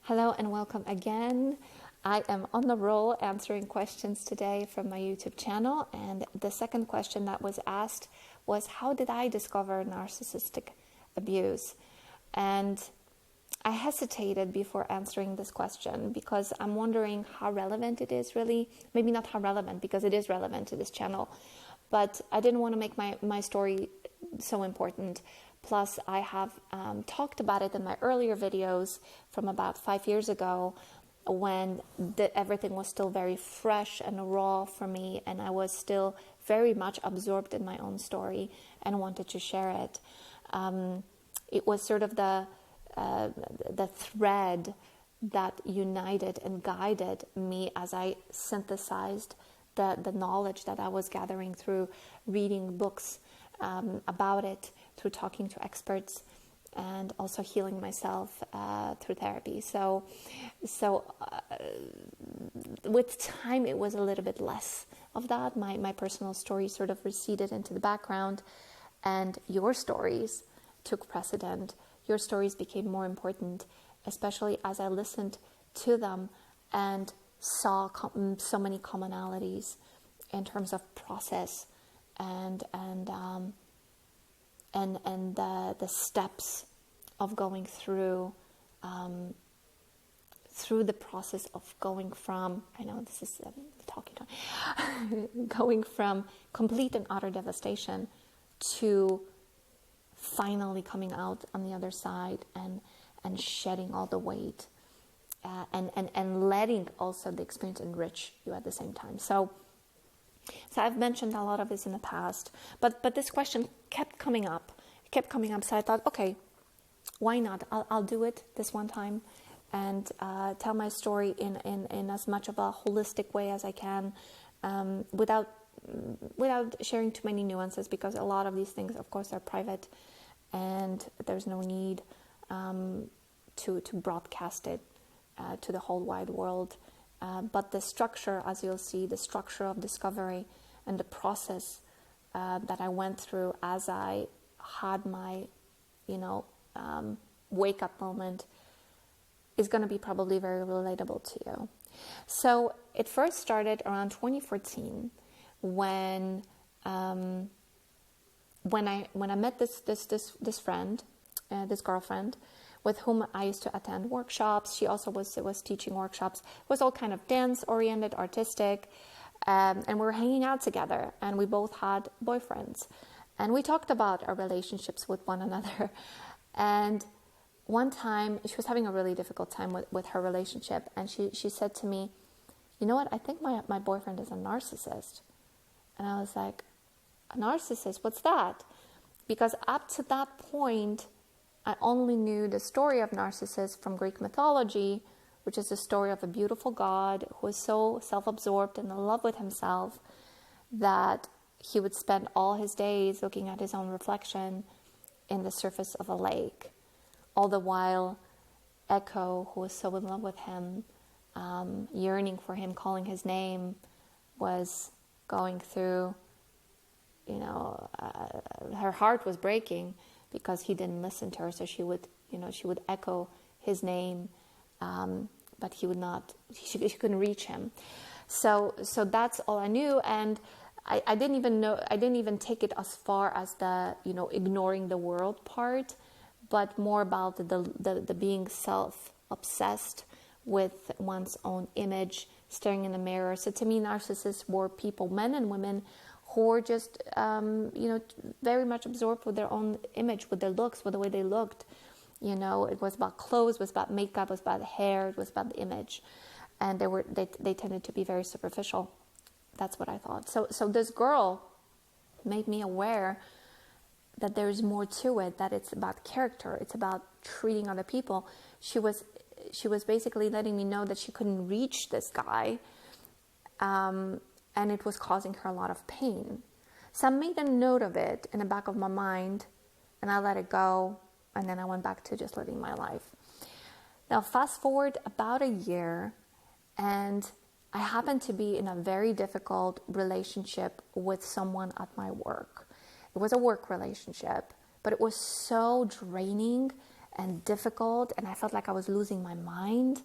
Hello and welcome again. I am on the roll answering questions today from my YouTube channel, and the second question that was asked was, how did I discover narcissistic abuse? And I hesitated before answering this question because I'm wondering how relevant it is really. Maybe not how relevant, because it is relevant to this channel, but I didn't want to make my story so important. Plus, I have talked about it in my earlier videos from about 5 years ago when everything was still very fresh and raw for me, and I was still very much absorbed in my own story and wanted to share it. It was sort of the thread that united and guided me as I synthesized the knowledge that I was gathering through reading books about it, through talking to experts, and also healing myself through therapy. So with time, it was a little bit less of that. My personal story sort of receded into the background, and your stories took precedent. Your stories became more important, especially as I listened to them and saw so many commonalities in terms of process and the steps of going through the process of going from, I know this is talking time, going from complete and utter devastation to finally coming out on the other side and shedding all the weight and letting also the experience enrich you at the same time. So I've mentioned a lot of this in the past, but this question kept coming up. So I thought, okay, why not? I'll do it this one time and tell my story in as much of a holistic way as I can, without sharing too many nuances, because a lot of these things, of course, are private, and there's no need to broadcast it to the whole wide world. But the structure, as you'll see, the structure of discovery and the process that I went through as I had my, wake-up moment is going to be probably very relatable to you. So it first started around 2014 when I met this friend, this girlfriend, with whom I used to attend workshops. She also was teaching workshops. It was all kind of dance-oriented, artistic, and we were hanging out together, and we both had boyfriends. And we talked about our relationships with one another. And one time, she was having a really difficult time with her relationship, and she said to me, you know what, I think my boyfriend is a narcissist. And I was like, a narcissist? What's that? Because up to that point, I only knew the story of Narcissus from Greek mythology, which is the story of a beautiful god who is so self-absorbed and in love with himself that he would spend all his days looking at his own reflection in the surface of a lake. All the while, Echo, who was so in love with him, yearning for him, calling his name, was going through, her heart was breaking because he didn't listen to her. So she would echo his name, but he would not, she couldn't reach him. So that's all I knew. And I didn't even take it as far as the, ignoring the world part, but more about the being self-obsessed with one's own image, staring in the mirror. So to me, narcissists were people, men and women, who were just, very much absorbed with their own image, with their looks, with the way they looked. It was about clothes, it was about makeup, it was about hair, it was about the image. And they tended to be very superficial. That's what I thought. So this girl made me aware that there's more to it, that it's about character, it's about treating other people. She was basically letting me know that she couldn't reach this guy, and it was causing her a lot of pain. So I made a note of it in the back of my mind, and I let it go, and then I went back to just living my life. Now, fast forward about a year, and I happened to be in a very difficult relationship with someone at my work. It was a work relationship, but it was so draining and difficult, and I felt like I was losing my mind,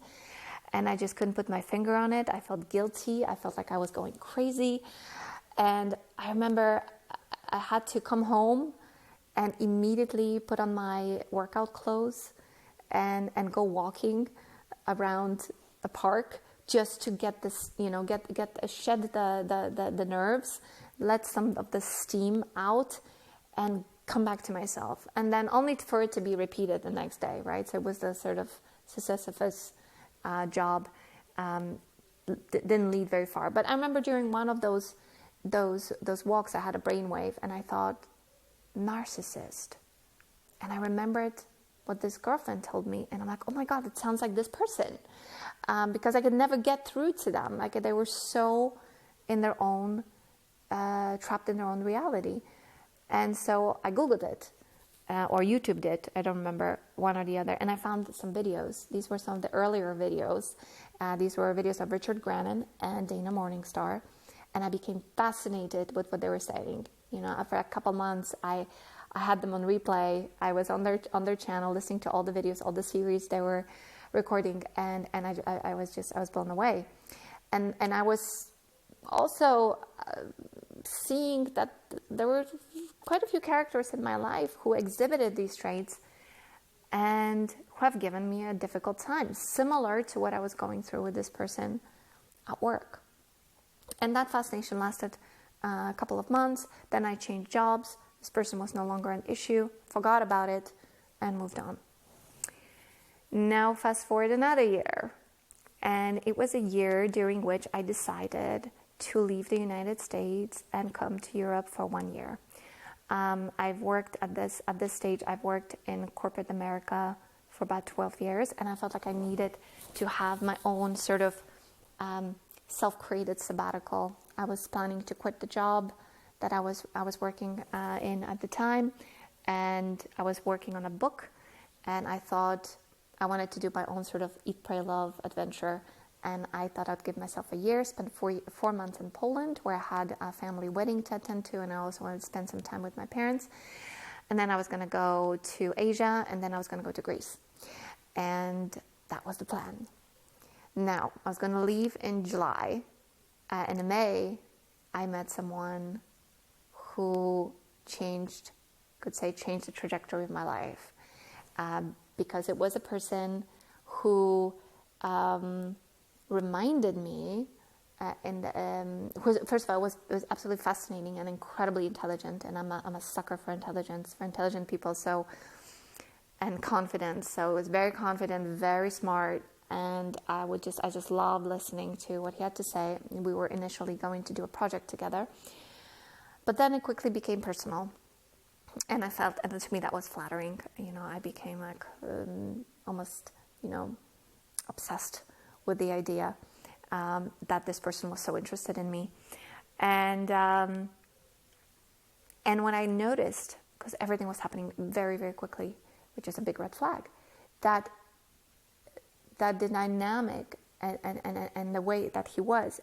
and I just couldn't put my finger on it. I felt guilty. I felt like I was going crazy. And I remember I had to come home and immediately put on my workout clothes and go walking around the park just to get this, shed the nerves, let some of the steam out, and come back to myself. And then only for it to be repeated the next day, right? So it was the sort of Sisyphus job. Didn't lead very far. But I remember during one of those walks, I had a brainwave, and I thought, narcissist. And I remembered what this girlfriend told me, and I'm like, oh my God, it sounds like this person. Because I could never get through to them. Like, they were so in their own, trapped in their own reality. And so I Googled it, or YouTubed it, I don't remember, one or the other, and I found some videos. These were some of the earlier videos. These were videos of Richard Grannon and Dana Morningstar, and I became fascinated with what they were saying. After a couple months, I had them on replay. I was on their channel, listening to all the videos, all the series they were recording, and I was blown away. And I was also seeing that there were quite a few characters in my life who exhibited these traits and who have given me a difficult time, similar to what I was going through with this person at work. And that fascination lasted a couple of months. Then I changed jobs. This person was no longer an issue, forgot about it, and moved on. Now fast forward another year, and it was a year during which I decided to leave the United States and come to Europe for 1 year. I've worked at this stage. I've worked in corporate America for about 12 years, and I felt like I needed to have my own sort of self-created sabbatical. I was planning to quit the job that I was working in at the time, and I was working on a book, and I thought I wanted to do my own sort of eat, pray, love adventure. And I thought I'd give myself a year, spend 4 months in Poland, where I had a family wedding to attend to, and I also wanted to spend some time with my parents. And then I was going to go to Asia, and then I was going to go to Greece. And that was the plan. Now, I was going to leave in July. And in May, I met someone who changed the trajectory of my life. Because it was a person who reminded me, first of all, it was absolutely fascinating and incredibly intelligent, and I'm a sucker for intelligence, for intelligent people, and confidence. So it was very confident, very smart, and I just loved listening to what he had to say. We were initially going to do a project together, but then it quickly became personal, and I felt, and to me that was flattering. I became like almost, obsessed with the idea that this person was so interested in me. And when I noticed, because everything was happening very, very quickly, which is a big red flag, that the dynamic and the way that he was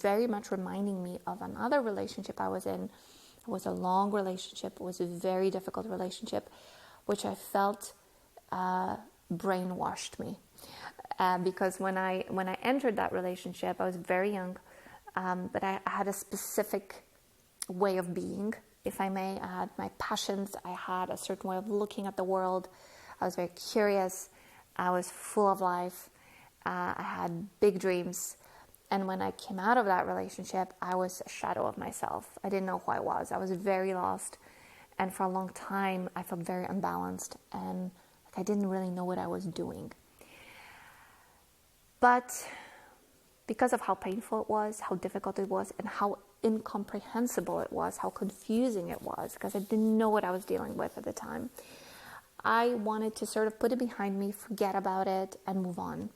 very much reminding me of another relationship I was in. It was a long relationship. It was a very difficult relationship, which I felt brainwashed me. Because when I entered that relationship, I was very young, but I had a specific way of being, if I may. I had my passions. I had a certain way of looking at the world. I was very curious. I was full of life. I had big dreams. And when I came out of that relationship, I was a shadow of myself. I didn't know who I was. I was very lost. And for a long time, I felt very unbalanced. And I didn't really know what I was doing. But because of how painful it was, how difficult it was, and how incomprehensible it was, how confusing it was, because I didn't know what I was dealing with at the time, I wanted to sort of put it behind me, forget about it, and move on.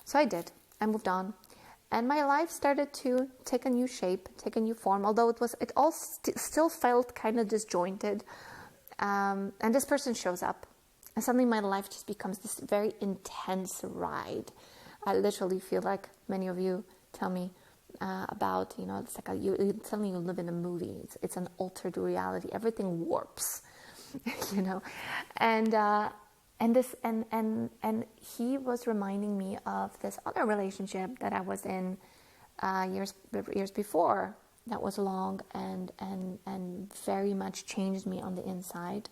So I did. I moved on. And my life started to take a new shape, take a new form, although it all still felt kind of disjointed. And this person shows up. And suddenly my life just becomes this very intense ride. I literally feel like many of you tell me about, it's like suddenly you live in a movie. It's an altered reality. Everything warps, And And he was reminding me of this other relationship that I was in years before, that was long and very much changed me on the inside.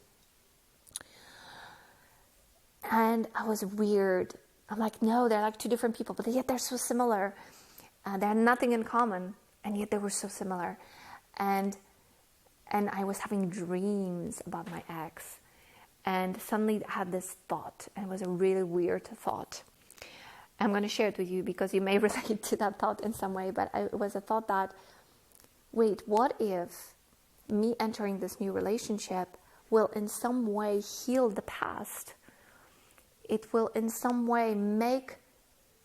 And I was weird. I'm like, no, they're like two different people, but yet they're so similar. They had nothing in common, and yet they were so similar. And I was having dreams about my ex. And suddenly I had this thought, and it was a really weird thought. I'm going to share it with you because you may relate to that thought in some way, but it was a thought that, wait, what if me entering this new relationship will in some way heal the past? It will in some way make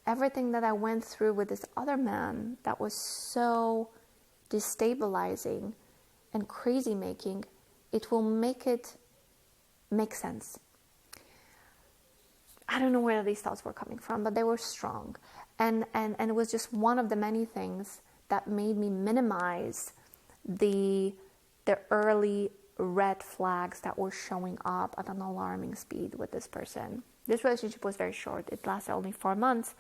everything that I went through with this other man that was so destabilizing and crazy making, it will make it make sense. I don't know where these thoughts were coming from, but they were strong. And it was just one of the many things that made me minimize the early red flags that were showing up at an alarming speed with this person. This relationship was very short. It lasted only 4 months,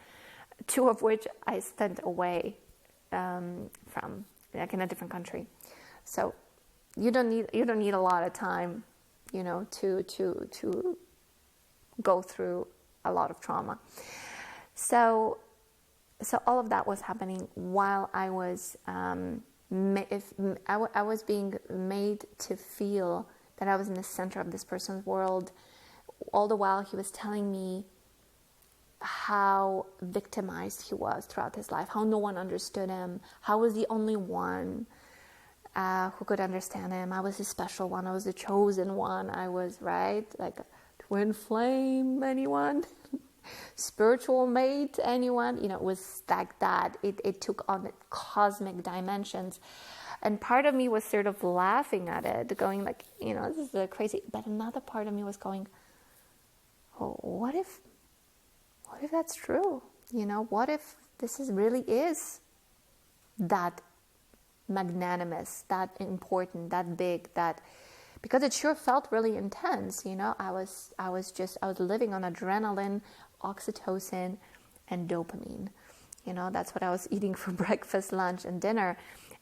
2 of which I spent away from, like in a different country. So you don't need a lot of time, to go through a lot of trauma. So all of that was happening while I was I was being made to feel that I was in the center of this person's world. All the while he was telling me how victimized he was throughout his life, how no one understood him, how I was the only one who could understand him. I was the special one. I was the chosen one. I was, right, like a twin flame, anyone? Spiritual mate, anyone? It was like that. It took on cosmic dimensions. And part of me was sort of laughing at it, going like, this is crazy. But another part of me was going, oh, what if that's true? What if this really is that magnanimous, that important, that big, because it sure felt really intense. I was living on adrenaline, oxytocin, and dopamine. That's what I was eating for breakfast, lunch, and dinner.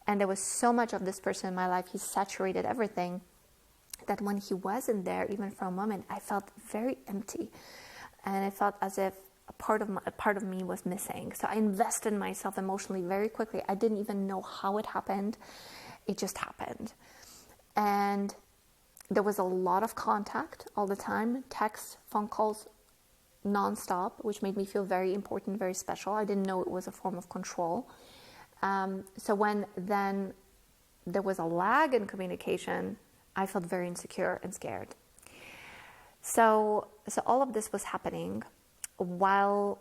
And there was so much of this person in my life. He saturated everything, that when he wasn't there, even for a moment, I felt very empty, and I felt as if a part of me was missing. So I invested myself emotionally very quickly. I didn't even know how it happened. It just happened. And there was a lot of contact all the time, texts, phone calls, nonstop, which made me feel very important, very special. I didn't know it was a form of control. So when then there was a lag in communication, I felt very insecure and scared. So all of this was happening while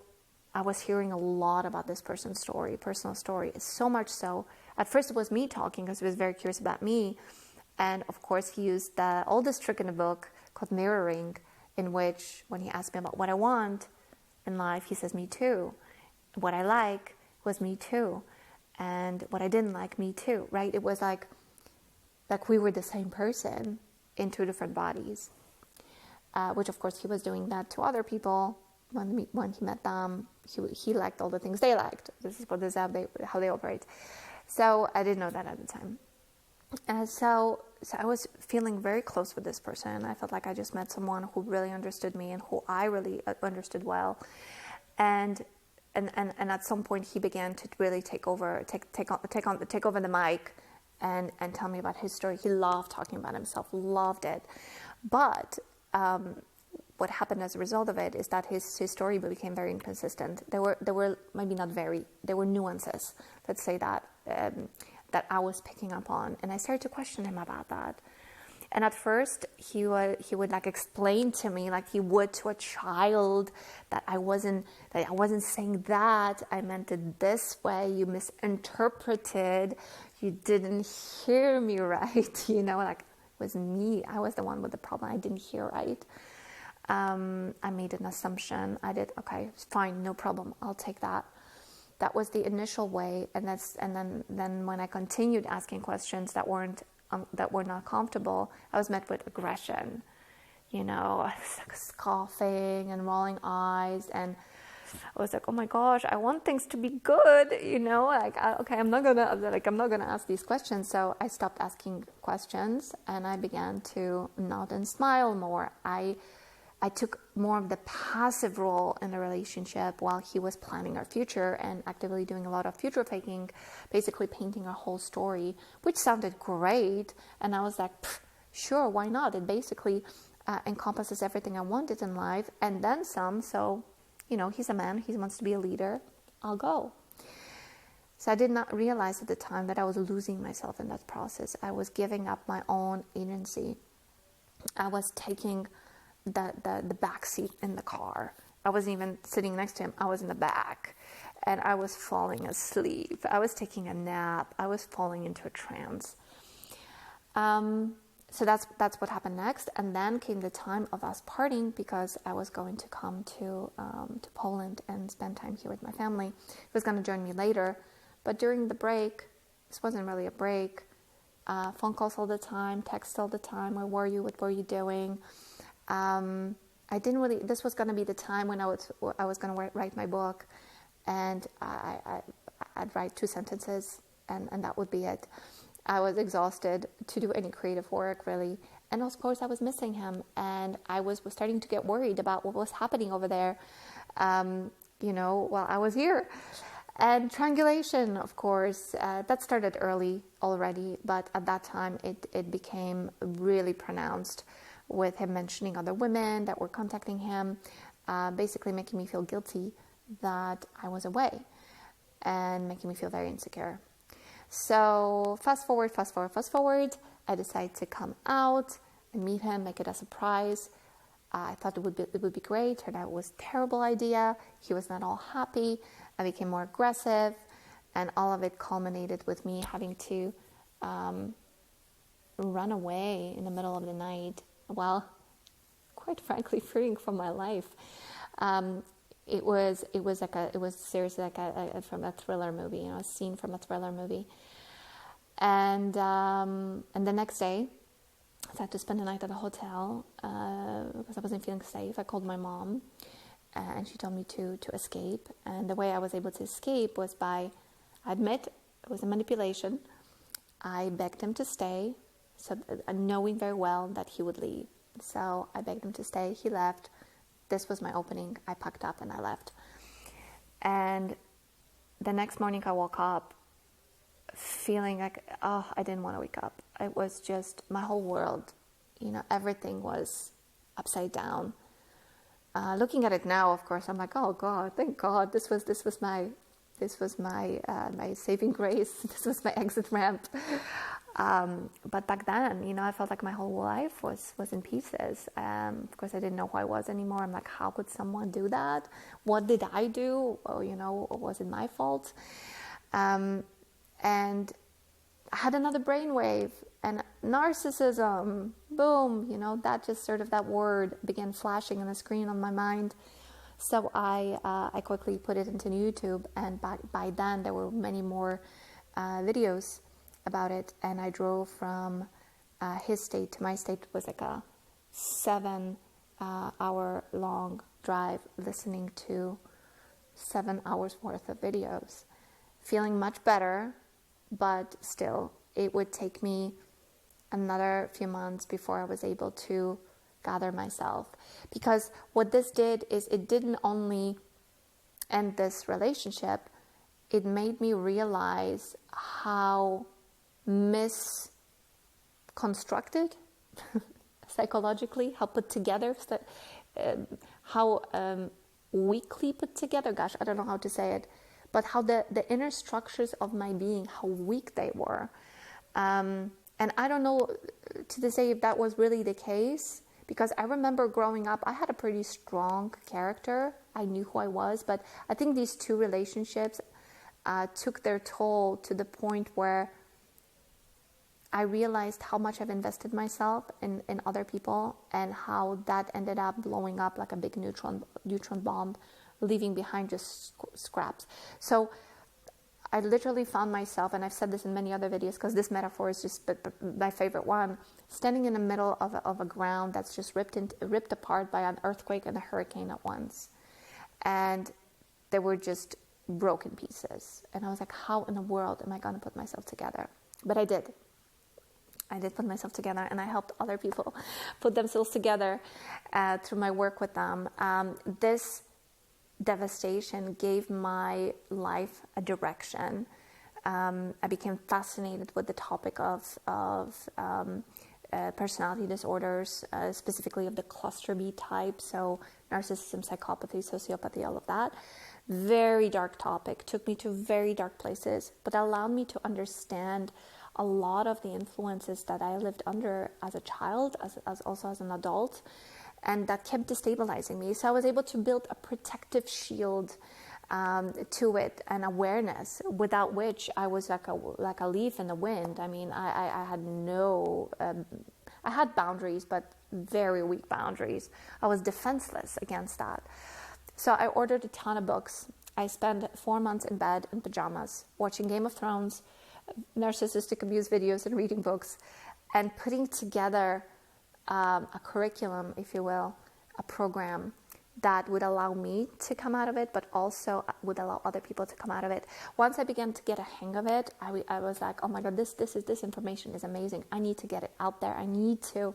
I was hearing a lot about this person's story, personal story. So much so, at first it was me talking because he was very curious about me. And of course he used the oldest trick in the book called mirroring, in which when he asked me about what I want in life, he says, me too. What I like was me too. And what I didn't like, me too, right? It was like we were the same person in 2 different bodies, which of course he was doing that to other people. When he met them, he liked all the things they liked. This is how they operate. So I didn't know that at the time. So I was feeling very close with this person. I felt like I just met someone who really understood me and who I really understood well. And at some point he began to really take over the mic and tell me about his story. He loved talking about himself, loved it. But what happened as a result of it is that his story became very inconsistent. There were maybe not very, there were nuances, let's say that I was picking up on, and I started to question him about that. And at first he would like explain to me like he would to a child that I wasn't saying that, I meant it this way, you misinterpreted, you didn't hear me right, like it was me, I was the one with the problem, I didn't hear right. I made an assumption. I did, okay, fine, no problem, I'll take that. That was the initial way, and then when I continued asking questions that were not comfortable, I was met with aggression. I was like scoffing and rolling eyes, and I was like, oh my gosh, I want things to be good, okay, I'm not gonna ask these questions. So I stopped asking questions, and I began to nod and smile more. I took more of the passive role in the relationship while he was planning our future and actively doing a lot of future faking, basically painting our whole story, which sounded great. And I was like, sure, why not? It basically encompasses everything I wanted in life and then some. So, he's a man, he wants to be a leader, I'll go. So I did not realize at the time that I was losing myself in that process. I was giving up my own agency. I was taking the back seat in the car. I wasn't even sitting next to him. I was in the back, and I was falling asleep. I was taking a nap. I was falling into a trance. So that's what happened next. And then came the time of us parting, because I was going to come to Poland and spend time here with my family. He was going to join me later, but during the break, this wasn't really a break. Phone calls all the time, texts all the time. Where were you? What were you doing? This was going to be the time when I was going to write my book, and I'd write 2 sentences and that would be it. I was exhausted to do any creative work, really. And of course I was missing him, and I was starting to get worried about what was happening over there, while I was here. And triangulation, of course, that started early already, but at that time it became really pronounced, with him mentioning other women that were contacting him, basically making me feel guilty that I was away and making me feel very insecure. So fast forward, I decided to come out and meet him, make it a surprise. I thought it would be great. Turned out it was a terrible idea. He was not all happy. I became more aggressive, and all of it culminated with me having to run away in the middle of the night. Well, quite frankly, fearing for my life. It was seriously like from a thriller movie, a scene from a thriller movie. And the next day, I had to spend the night at a hotel because I wasn't feeling safe. I called my mom, and she told me to escape. And the way I was able to escape was by, I admit, it was a manipulation. I begged him to stay, so knowing very well that he would leave. So I begged him to stay. He left. This was my opening. I packed up and I left. And the next morning I woke up feeling like, I didn't want to wake up. It was just my whole world, everything was upside down. Looking at it now, of course, I'm like, oh God, thank God, this was my my saving grace. This was my exit ramp. But back then, I felt like my whole life was in pieces. Of course, I didn't know who I was anymore. I'm like, how could someone do that? What did I do? Was it my fault? And I had another brainwave, and narcissism, boom, that just sort of, that word began flashing on the screen on my mind. So I quickly put it into YouTube, and by then there were many more videos about it, and I drove from his state to my state. It was like a 7-hour long drive, listening to 7 hours worth of videos, feeling much better, but still it would take me another few months before I was able to gather myself. Because what this did is, it didn't only end this relationship, it made me realize how misconstructed psychologically, how put together, how weakly put together, gosh, I don't know how to say it, but how the inner structures of my being, how weak they were. And I don't know to this day if that was really the case, because I remember growing up, I had a pretty strong character. I knew who I was, but I think these 2 relationships took their toll to the point where I realized how much I've invested myself in other people, and how that ended up blowing up like a big neutron bomb, leaving behind just scraps. So I literally found myself, and I've said this in many other videos because this metaphor is just my favorite one, standing in the middle of a ground that's just ripped apart by an earthquake and a hurricane at once. And they were just broken pieces. And I was like, how in the world am I going to put myself together? But I did. I did put myself together, and I helped other people put themselves together through my work with them. This devastation gave my life a direction. I became fascinated with the topic of personality disorders, specifically of the cluster B type, so narcissism, psychopathy, sociopathy, all of that. Very dark topic, took me to very dark places, but allowed me to understand a lot of the influences that I lived under as a child, as also as an adult, and that kept destabilizing me. So I was able to build a protective shield to it, and awareness, without which I was like a leaf in the wind. I mean, I had no, I had boundaries, but very weak boundaries. I was defenseless against that. So I ordered a ton of books. I spent 4 months in bed in pajamas, watching Game of Thrones, narcissistic abuse videos, and reading books, and putting together a curriculum, if you will, a program that would allow me to come out of it, but also would allow other people to come out of it. Once I began to get a hang of it, I was like, oh my God, this information is amazing. I need to get it out there. I need to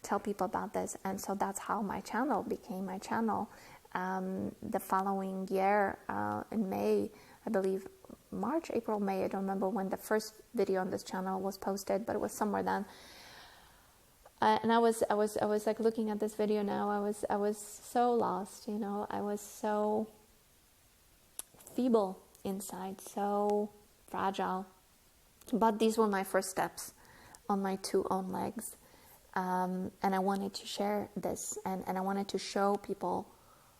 tell people about this. And so that's how my channel became my channel. The following year, in May, I believe, March, April, May, I don't remember when the first video on this channel was posted, but it was somewhere then. And I was like looking at this video now. I was so lost, you know. I was so feeble inside, so fragile. But these were my first steps on my two own legs, and I wanted to share this, and I wanted to show people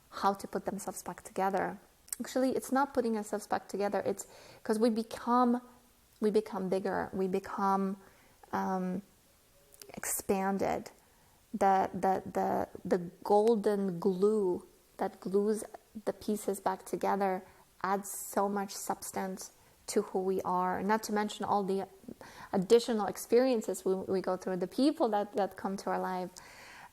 how to put themselves back together. Actually, it's not putting ourselves back together. It's because we become bigger. We become expanded. The golden glue that glues the pieces back together adds so much substance to who we are. Not to mention all the additional experiences we go through, the people that come to our life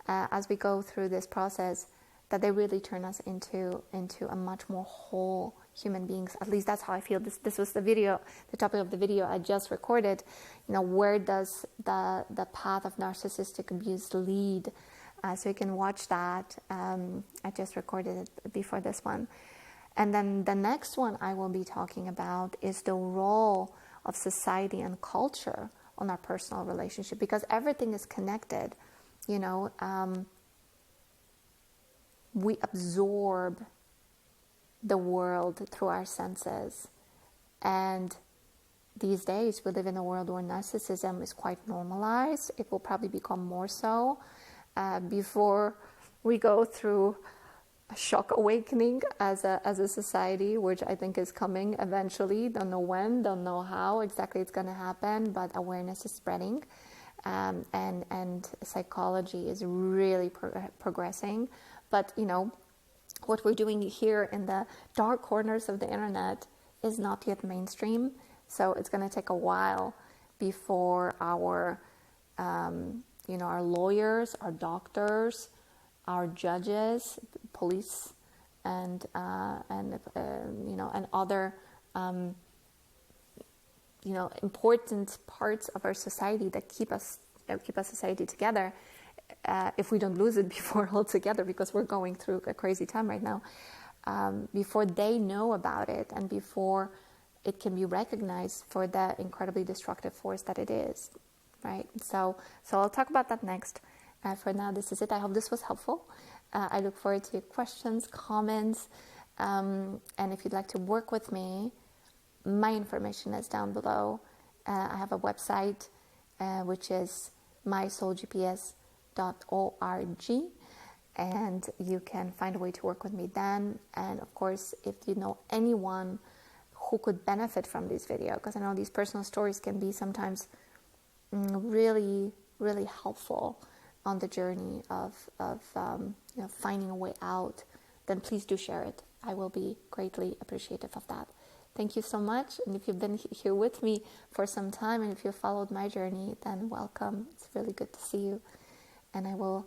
as we go through this process, that they really turn us into a much more whole human beings. At least that's how I feel. This was the topic of the video I just recorded. You know, where does the path of narcissistic abuse lead? So you can watch that. I just recorded it before this one. And then the next one I will be talking about is the role of society and culture on our personal relationship, because everything is connected. You know, we absorb the world through our senses, and these days we live in a world where narcissism is quite normalized. It will probably become more so before we go through a shock awakening as a society, which I think is coming eventually. Don't know when, don't know how exactly it's going to happen, but awareness is spreading, and psychology is really progressing. But, you know, what we're doing here in the dark corners of the internet is not yet mainstream. So it's going to take a while before our lawyers, our doctors, our judges, police, and other important parts of our society that keep our society together. If we don't lose it before altogether, because we're going through a crazy time right now, before they know about it and before it can be recognized for the incredibly destructive force that it is, right? So I'll talk about that next. For now, this is it. I hope this was helpful. I look forward to your questions, comments, and if you'd like to work with me, my information is down below. I have a website, which is mysoulgps.org, and you can find a way to work with me then. And of course, if you know anyone who could benefit from this video, because I know these personal stories can be sometimes really, really helpful on the journey of finding a way out, then please do share it. I will be greatly appreciative of that. Thank you so much. And if you've been here with me for some time, and if you've followed my journey, then welcome. It's really good to see you. And I will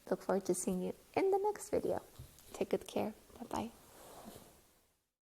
look forward to seeing you in the next video. Take good care. Bye-bye.